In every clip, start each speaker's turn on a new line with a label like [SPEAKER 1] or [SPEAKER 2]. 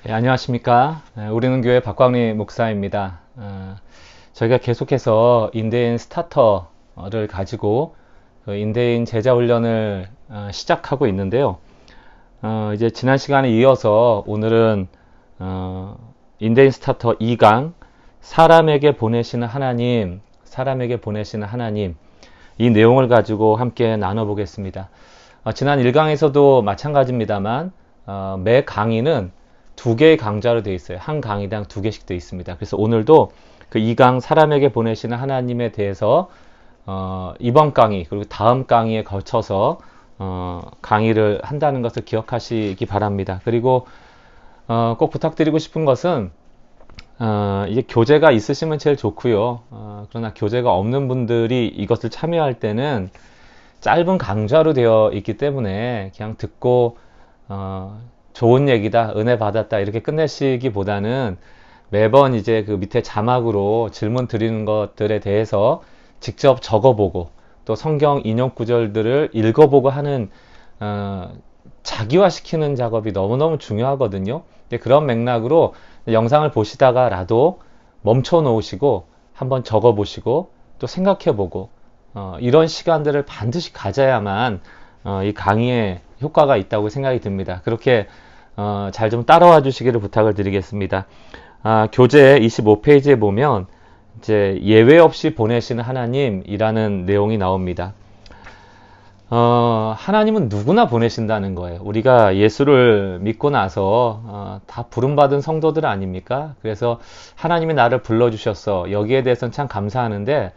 [SPEAKER 1] 안녕하십니까. 우리는 교회 박광리 목사입니다. 저희가 계속해서 인대인 스타터를 가지고 그 인대인 제자 훈련을 시작하고 있는데요. 이제 지난 시간에 이어서 오늘은 인대인 스타터 2강 사람에게 보내시는 하나님 이 내용을 가지고 함께 나눠보겠습니다. 지난 1강에서도 마찬가지입니다만 매 강의는 두 개의 강좌로 되어 있어요. 한 강의당 두 개씩 되어 있습니다. 그래서 오늘도 그 2강 사람에게 보내시는 하나님에 대해서 이번 강의 그리고 다음 강의에 걸쳐서 강의를 한다는 것을 기억하시기 바랍니다. 그리고 꼭 부탁드리고 싶은 것은 이게 교재가 있으시면 제일 좋고요. 그러나 교재가 없는 분들이 이것을 참여할 때는 짧은 강좌로 되어 있기 때문에 그냥 듣고 좋은 얘기다, 은혜 받았다 이렇게 끝내시기보다는 매번 이제 그 밑에 자막으로 질문 드리는 것들에 대해서 직접 적어보고 또 성경 인용 구절들을 읽어보고 하는 자기화시키는 작업이 너무너무 중요하거든요. 근데 그런 맥락으로 영상을 보시다가라도 멈춰 놓으시고 한번 적어보시고 또 생각해보고 이런 시간들을 반드시 가져야만 이 강의에 효과가 있다고 생각이 듭니다. 그렇게 잘 좀 따라와 주시기를 부탁을 드리겠습니다. 교재 25페이지에 보면 이제 예외 없이 보내시는 하나님이라는 내용이 나옵니다. 하나님은 누구나 보내신다는 거예요. 우리가 예수를 믿고 나서 다 부름받은 성도들 아닙니까? 그래서 하나님이 나를 불러주셨어. 여기에 대해서는 참 감사하는데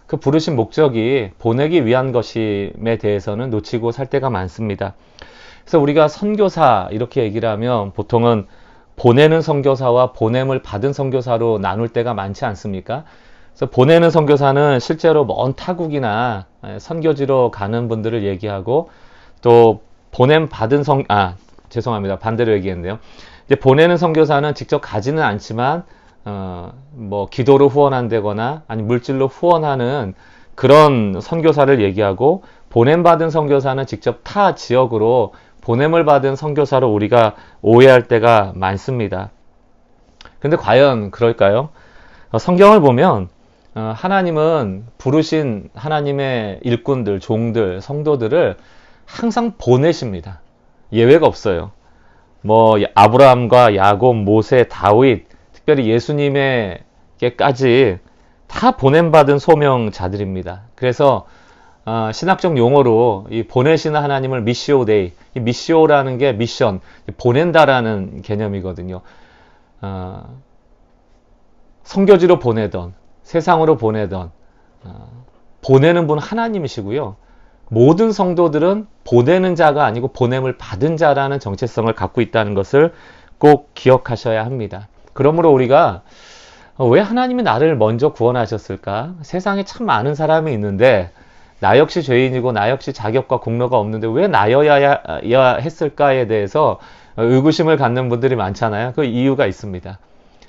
[SPEAKER 1] 그 부르신 목적이 보내기 위한 것임에 대해서는 놓치고 살 때가 많습니다. 그래서 우리가 선교사 이렇게 얘기를 하면 보통은 보내는 선교사와 보냄을 받은 선교사로 나눌 때가 많지 않습니까? 그래서 보내는 선교사는 실제로 먼 타국이나 선교지로 가는 분들을 얘기하고 또 보냄 받은 죄송합니다. 반대로 얘기했네요. 이제 보내는 선교사는 직접 가지는 않지만 뭐 기도로 후원한다거나 아니 물질로 후원하는 그런 선교사를 얘기하고 보냄 받은 선교사는 직접 타 지역으로 보냄을 받은 선교사로 우리가 오해할 때가 많습니다. 근데 과연 그럴까요? 성경을 보면 하나님은 부르신 하나님의 일꾼들, 종들, 성도들을 항상 보내십니다. 예외가 없어요. 뭐 아브라함과 야곱, 모세, 다윗, 특별히 예수님에게까지 다 보냄받은 소명자들입니다. 그래서 신학적 용어로 이 보내시는 하나님을 미시오 데이, 이 미시오라는 게 미션, 보낸다라는 개념이거든요. 선교지로 보내던, 세상으로 보내던, 보내는 분 하나님이시고요. 모든 성도들은 보내는 자가 아니고 보냄을 받은 자라는 정체성을 갖고 있다는 것을 꼭 기억하셔야 합니다. 그러므로 우리가 왜 하나님이 나를 먼저 구원하셨을까? 세상에 참 많은 사람이 있는데 나 역시 죄인이고 나 역시 자격과 공로가 없는데 왜 나여야 했을까에 대해서 의구심을 갖는 분들이 많잖아요. 그 이유가 있습니다.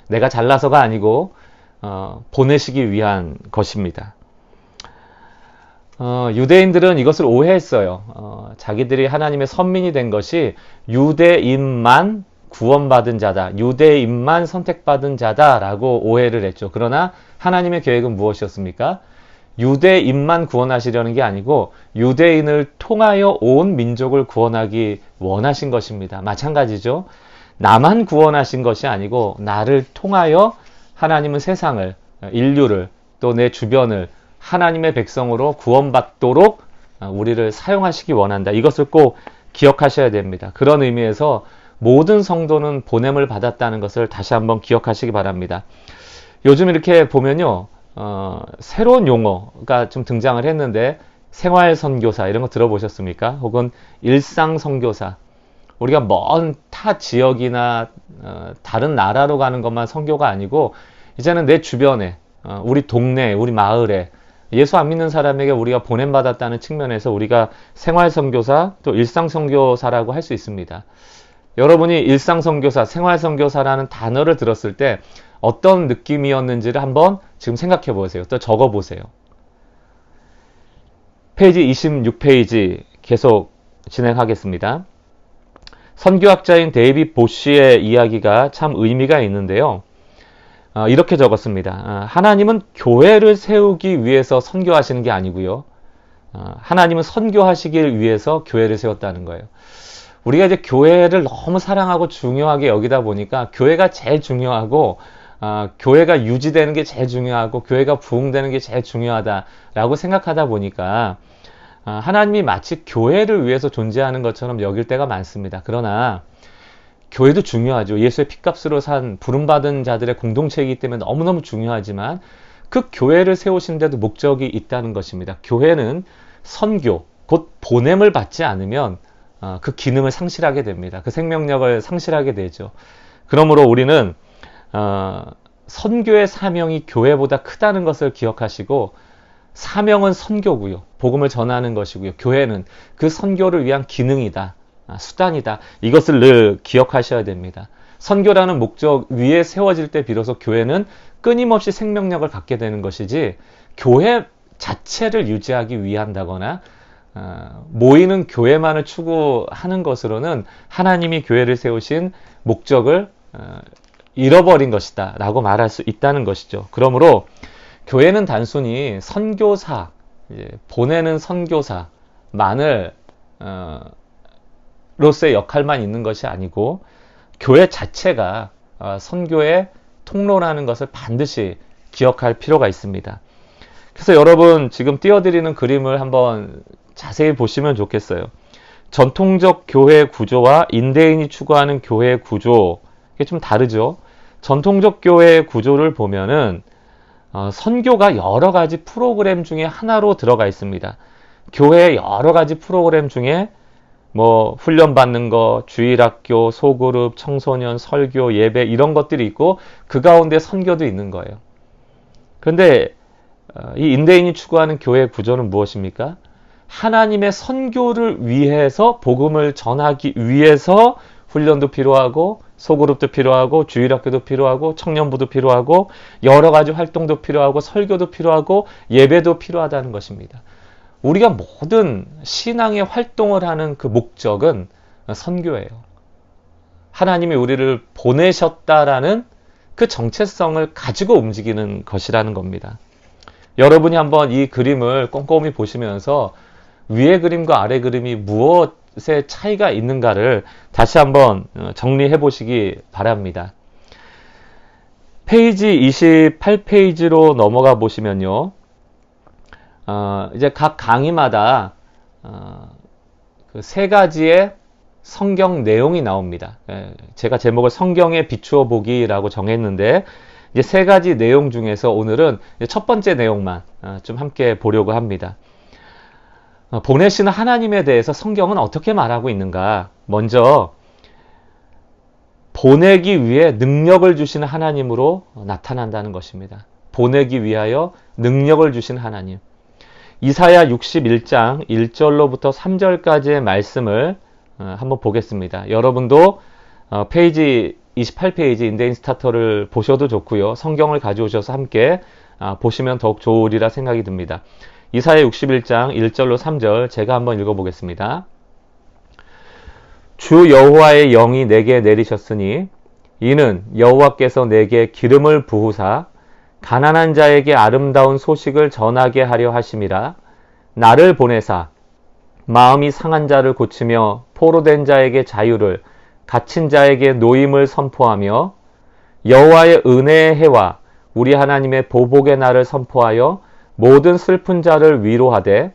[SPEAKER 1] 내가 잘나서가 아니고 보내시기 위한 것입니다. 유대인들은 이것을 오해했어요. 자기들이 하나님의 선민이 된 것이 유대인만 구원받은 자다, 유대인만 선택받은 자다라고 오해를 했죠. 그러나 하나님의 계획은 무엇이었습니까? 유대인만 구원하시려는 게 아니고 유대인을 통하여 온 민족을 구원하기 원하신 것입니다. 마찬가지죠. 나만 구원하신 것이 아니고 나를 통하여 하나님은 세상을, 인류를, 또 내 주변을 하나님의 백성으로 구원받도록 우리를 사용하시기 원한다. 이것을 꼭 기억하셔야 됩니다. 그런 의미에서 모든 성도는 보냄을 받았다는 것을 다시 한번 기억하시기 바랍니다. 요즘 이렇게 보면요. 새로운 용어가 좀 등장을 했는데 생활선교사 이런 거 들어보셨습니까? 혹은 일상선교사. 우리가 먼 타 지역이나 다른 나라로 가는 것만 선교가 아니고 이제는 내 주변에 우리 동네, 우리 마을에 예수 안 믿는 사람에게 우리가 보냄받았다는 측면에서 우리가 생활선교사 또 일상선교사라고 할 수 있습니다. 여러분이 일상선교사, 생활선교사라는 단어를 들었을 때 어떤 느낌이었는지를 한번 지금 생각해 보세요. 또 적어 보세요. 페이지 26페이지 계속 진행하겠습니다. 선교학자인 데이빗 보쉬의 이야기가 참 의미가 있는데요. 이렇게 적었습니다. 하나님은 교회를 세우기 위해서 선교하시는 게 아니고요. 하나님은 선교하시길 위해서 교회를 세웠다는 거예요. 우리가 이제 교회를 너무 사랑하고 중요하게 여기다 보니까 교회가 제일 중요하고 교회가 유지되는 게 제일 중요하고 교회가 부흥되는 게 제일 중요하다라고 생각하다 보니까 하나님이 마치 교회를 위해서 존재하는 것처럼 여길 때가 많습니다. 그러나 교회도 중요하죠. 예수의 핏값으로 산 부름받은 자들의 공동체이기 때문에 너무너무 중요하지만 그 교회를 세우신 데도 목적이 있다는 것입니다. 교회는 선교, 곧 보냄을 받지 않으면 그 기능을 상실하게 됩니다. 그 생명력을 상실하게 되죠. 그러므로 우리는 선교의 사명이 교회보다 크다는 것을 기억하시고 사명은 선교고요. 복음을 전하는 것이고요. 교회는 그 선교를 위한 기능이다. 수단이다. 이것을 늘 기억하셔야 됩니다. 선교라는 목적 위에 세워질 때 비로소 교회는 끊임없이 생명력을 갖게 되는 것이지 교회 자체를 유지하기 위한다거나 모이는 교회만을 추구하는 것으로는 하나님이 교회를 세우신 목적을 잃어버린 것이다 라고 말할 수 있다는 것이죠. 그러므로 교회는 단순히 선교사, 보내는 선교사만을 로서의 역할만 있는 것이 아니고 교회 자체가 선교의 통로라는 것을 반드시 기억할 필요가 있습니다. 그래서 여러분 지금 띄워드리는 그림을 한번 자세히 보시면 좋겠어요. 전통적 교회 구조와 인대인이 추구하는 교회 구조, 이게 좀 다르죠. 전통적 교회 구조를 보면은 선교가 여러 가지 프로그램 중에 하나로 들어가 있습니다. 교회의 여러 가지 프로그램 중에 뭐 훈련받는 거, 주일학교, 소그룹, 청소년, 설교, 예배 이런 것들이 있고 그 가운데 선교도 있는 거예요. 그런데 이 인대인이 추구하는 교회 구조는 무엇입니까? 하나님의 선교를 위해서 복음을 전하기 위해서 훈련도 필요하고 소그룹도 필요하고 주일학교도 필요하고 청년부도 필요하고 여러 가지 활동도 필요하고 설교도 필요하고 예배도 필요하다는 것입니다. 우리가 모든 신앙의 활동을 하는 그 목적은 선교예요. 하나님이 우리를 보내셨다라는 그 정체성을 가지고 움직이는 것이라는 겁니다. 여러분이 한번 이 그림을 꼼꼼히 보시면서 위의 그림과 아래 그림이 무엇의 차이가 있는가를 다시 한번 정리해 보시기 바랍니다. 페이지 28페이지로 넘어가 보시면요. 이제 각 강의마다 그 세 가지의 성경 내용이 나옵니다. 제가 제목을 성경에 비추어 보기라고 정했는데 이제 세 가지 내용 중에서 오늘은 첫 번째 내용만 좀 함께 보려고 합니다. 보내시는 하나님에 대해서 성경은 어떻게 말하고 있는가? 먼저 보내기 위해 능력을 주시는 하나님으로 나타난다는 것입니다. 보내기 위하여 능력을 주신 하나님. 이사야 61장 1절로부터 3절까지의 말씀을 한번 보겠습니다. 여러분도 페이지 28페이지 인대인 스타터를 보셔도 좋고요. 성경을 가져오셔서 함께 보시면 더욱 좋으리라 생각이 듭니다. 이사야 61장 1절로 3절 제가 한번 읽어보겠습니다. 주 여호와의 영이 내게 내리셨으니 이는 여호와께서 내게 기름을 부으사 가난한 자에게 아름다운 소식을 전하게 하려 하심이라. 나를 보내사 마음이 상한 자를 고치며 포로된 자에게 자유를, 갇힌 자에게 노임을 선포하며 여호와의 은혜의 해와 우리 하나님의 보복의 날을 선포하여 모든 슬픈 자를 위로하되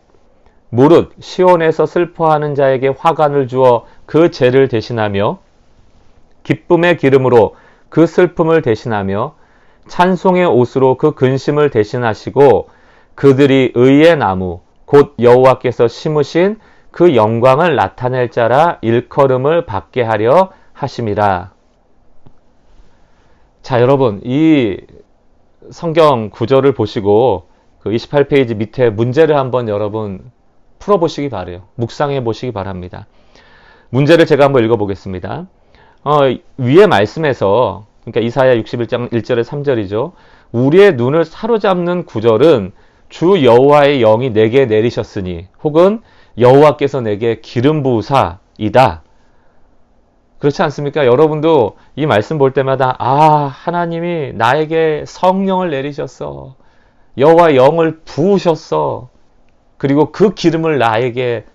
[SPEAKER 1] 무릇 시온에서 슬퍼하는 자에게 화관을 주어 그 죄를 대신하며 기쁨의 기름으로 그 슬픔을 대신하며 찬송의 옷으로 그 근심을 대신하시고 그들이 의의 나무 곧 여호와께서 심으신 그 영광을 나타낼 자라 일컬음을 받게 하려 하심이라. 자, 여러분 이 성경 구절을 보시고 그 28페이지 밑에 문제를 한번 여러분 풀어보시기 바래요. 묵상해 보시기 바랍니다. 문제를 제가 한번 읽어보겠습니다. 위의 말씀에서 그러니까 이사야 61장 1절에 3절이죠. 우리의 눈을 사로잡는 구절은 주 여호와의 영이 내게 내리셨으니 혹은 여호와께서 내게 기름 부으사이다. 그렇지 않습니까? 여러분도 이 말씀 볼 때마다 하나님이 나에게 성령을 내리셨어. 여호와 영을 부으셨어. 그리고 그 기름을 나에게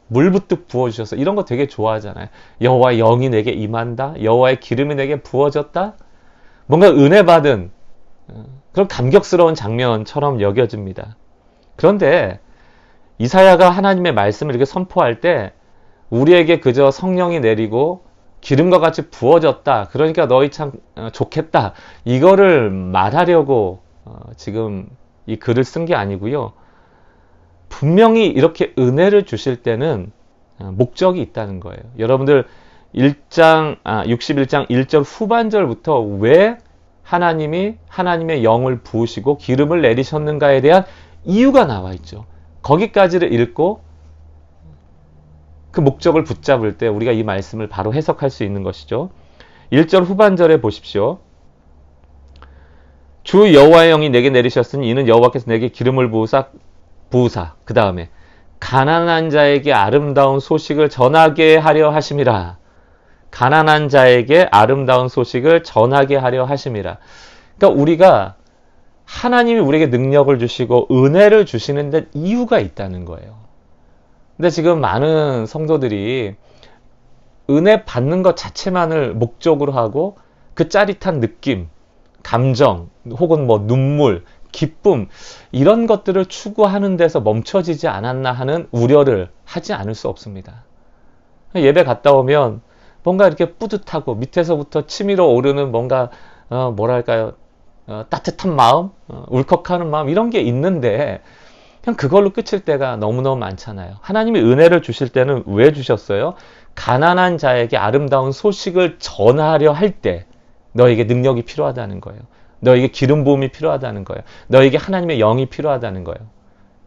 [SPEAKER 1] 물붓듯 부어주셔서 이런 거 되게 좋아하잖아요. 여호와의 영이 내게 임한다. 여호와의 기름이 내게 부어졌다. 뭔가 은혜 받은 그런 감격스러운 장면처럼 여겨집니다. 그런데 이사야가 하나님의 말씀을 이렇게 선포할 때 우리에게 그저 성령이 내리고 기름과 같이 부어졌다. 그러니까 너희 참 좋겠다. 이거를 말하려고 지금 이 글을 쓴 게 아니고요. 분명히 이렇게 은혜를 주실 때는 목적이 있다는 거예요. 여러분들 61장 1절 후반절부터 왜 하나님이 하나님의 영을 부으시고 기름을 내리셨는가에 대한 이유가 나와 있죠. 거기까지를 읽고 그 목적을 붙잡을 때 우리가 이 말씀을 바로 해석할 수 있는 것이죠. 1절 후반절에 보십시오. 주 여호와의 영이 내게 내리셨으니 이는 여호와께서 내게 기름을 부으사 그 다음에 가난한 자에게 아름다운 소식을 전하게 하려 하심이라. 가난한 자에게 아름다운 소식을 전하게 하려 하심이라. 그러니까 우리가 하나님이 우리에게 능력을 주시고 은혜를 주시는 데 이유가 있다는 거예요. 근데 지금 많은 성도들이 은혜 받는 것 자체만을 목적으로 하고 그 짜릿한 느낌, 감정, 혹은 뭐 눈물, 기쁨 이런 것들을 추구하는 데서 멈춰지지 않았나 하는 우려를 하지 않을 수 없습니다. 예배 갔다 오면 뭔가 이렇게 뿌듯하고 밑에서부터 치밀어 오르는 뭔가 뭐랄까요 따뜻한 마음, 울컥하는 마음 이런 게 있는데 그냥 그걸로 끝일 때가 너무너무 많잖아요. 하나님이 은혜를 주실 때는 왜 주셨어요? 가난한 자에게 아름다운 소식을 전하려 할 때 너에게 능력이 필요하다는 거예요. 너에게 기름 부음이 필요하다는 거예요. 너에게 하나님의 영이 필요하다는 거예요.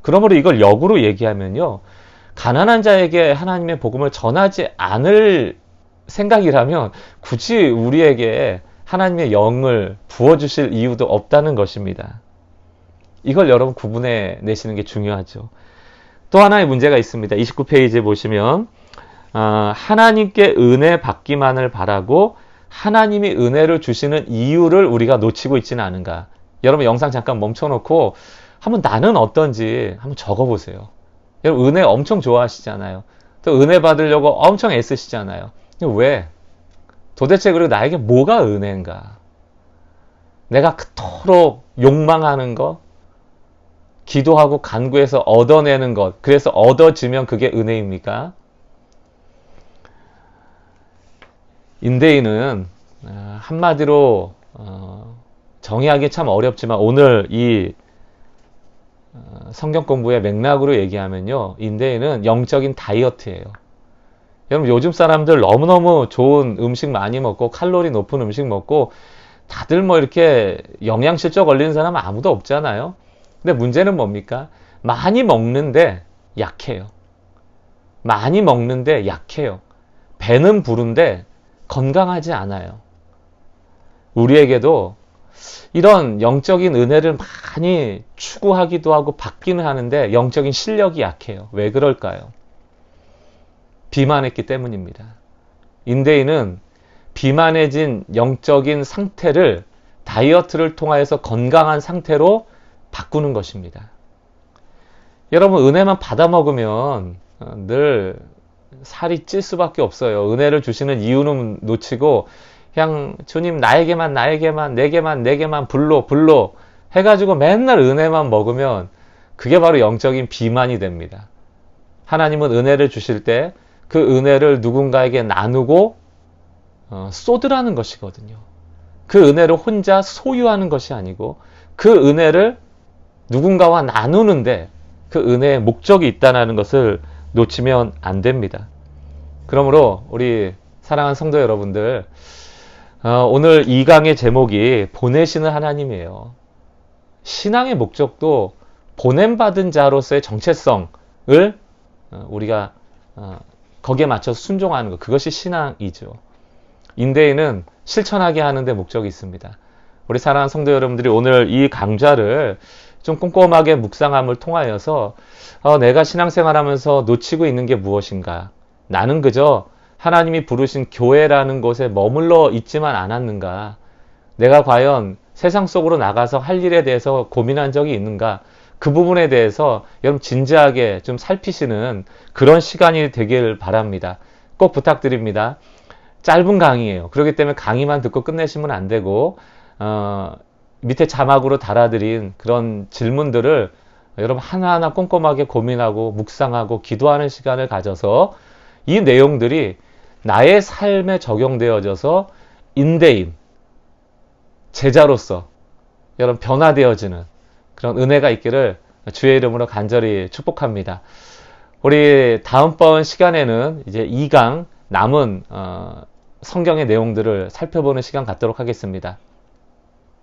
[SPEAKER 1] 그러므로 이걸 역으로 얘기하면요. 가난한 자에게 하나님의 복음을 전하지 않을 생각이라면 굳이 우리에게 하나님의 영을 부어주실 이유도 없다는 것입니다. 이걸 여러분 구분해 내시는 게 중요하죠. 또 하나의 문제가 있습니다. 29페이지에 보시면 하나님께 은혜 받기만을 바라고 하나님이 은혜를 주시는 이유를 우리가 놓치고 있지는 않은가. 여러분 영상 잠깐 멈춰놓고 한번 나는 어떤지 한번 적어보세요. 여러분 은혜 엄청 좋아하시잖아요. 또 은혜 받으려고 엄청 애쓰시잖아요. 왜? 도대체 그리고 나에게 뭐가 은혜인가? 내가 그토록 욕망하는 것, 기도하고 간구해서 얻어내는 것, 그래서 얻어지면 그게 은혜입니까? 인대인은 한마디로 정의하기 참 어렵지만 오늘 이 성경 공부의 맥락으로 얘기하면요. 인대인은 영적인 다이어트예요. 여러분 요즘 사람들 너무너무 좋은 음식 많이 먹고 칼로리 높은 음식 먹고 다들 뭐 이렇게 영양실조 걸리는 사람 아무도 없잖아요. 근데 문제는 뭡니까? 많이 먹는데 약해요. 많이 먹는데 약해요. 배는 부른데 건강하지 않아요. 우리에게도 이런 영적인 은혜를 많이 추구하기도 하고 받기는 하는데 영적인 실력이 약해요. 왜 그럴까요? 비만했기 때문입니다. 인대인은 비만해진 영적인 상태를 다이어트를 통하여서 건강한 상태로 바꾸는 것입니다. 여러분 은혜만 받아 먹으면 늘 살이 찔 수밖에 없어요. 은혜를 주시는 이유는 놓치고 그냥 주님 나에게만 내게만 불로 해가지고 맨날 은혜만 먹으면 그게 바로 영적인 비만이 됩니다. 하나님은 은혜를 주실 때 그 은혜를 누군가에게 나누고 쏟으라는 것이거든요. 그 은혜를 혼자 소유하는 것이 아니고 그 은혜를 누군가와 나누는데 그 은혜의 목적이 있다는 것을 놓치면 안 됩니다. 그러므로 우리 사랑하는 성도 여러분들 오늘 이 강의 제목이 보내시는 하나님이에요. 신앙의 목적도 보냄받은 자로서의 정체성을 우리가 거기에 맞춰서 순종하는 것, 그것이 신앙이죠. 인대인은 실천하게 하는 데 목적이 있습니다. 우리 사랑하는 성도 여러분들이 오늘 이 강좌를 좀 꼼꼼하게 묵상함을 통하여서 내가 신앙생활하면서 놓치고 있는 게 무엇인가? 나는 그저 하나님이 부르신 교회라는 곳에 머물러 있지만 않았는가? 내가 과연 세상 속으로 나가서 할 일에 대해서 고민한 적이 있는가? 그 부분에 대해서 여러분 진지하게 좀 살피시는 그런 시간이 되길 바랍니다. 꼭 부탁드립니다. 짧은 강의예요. 그렇기 때문에 강의만 듣고 끝내시면 안 되고 밑에 자막으로 달아드린 그런 질문들을 여러분 하나하나 꼼꼼하게 고민하고 묵상하고 기도하는 시간을 가져서 이 내용들이 나의 삶에 적용되어져서 인대인, 제자로서 여러분 변화되어지는 그런 은혜가 있기를 주의 이름으로 간절히 축복합니다. 우리 다음번 시간에는 이제 2강 남은 성경의 내용들을 살펴보는 시간 갖도록 하겠습니다.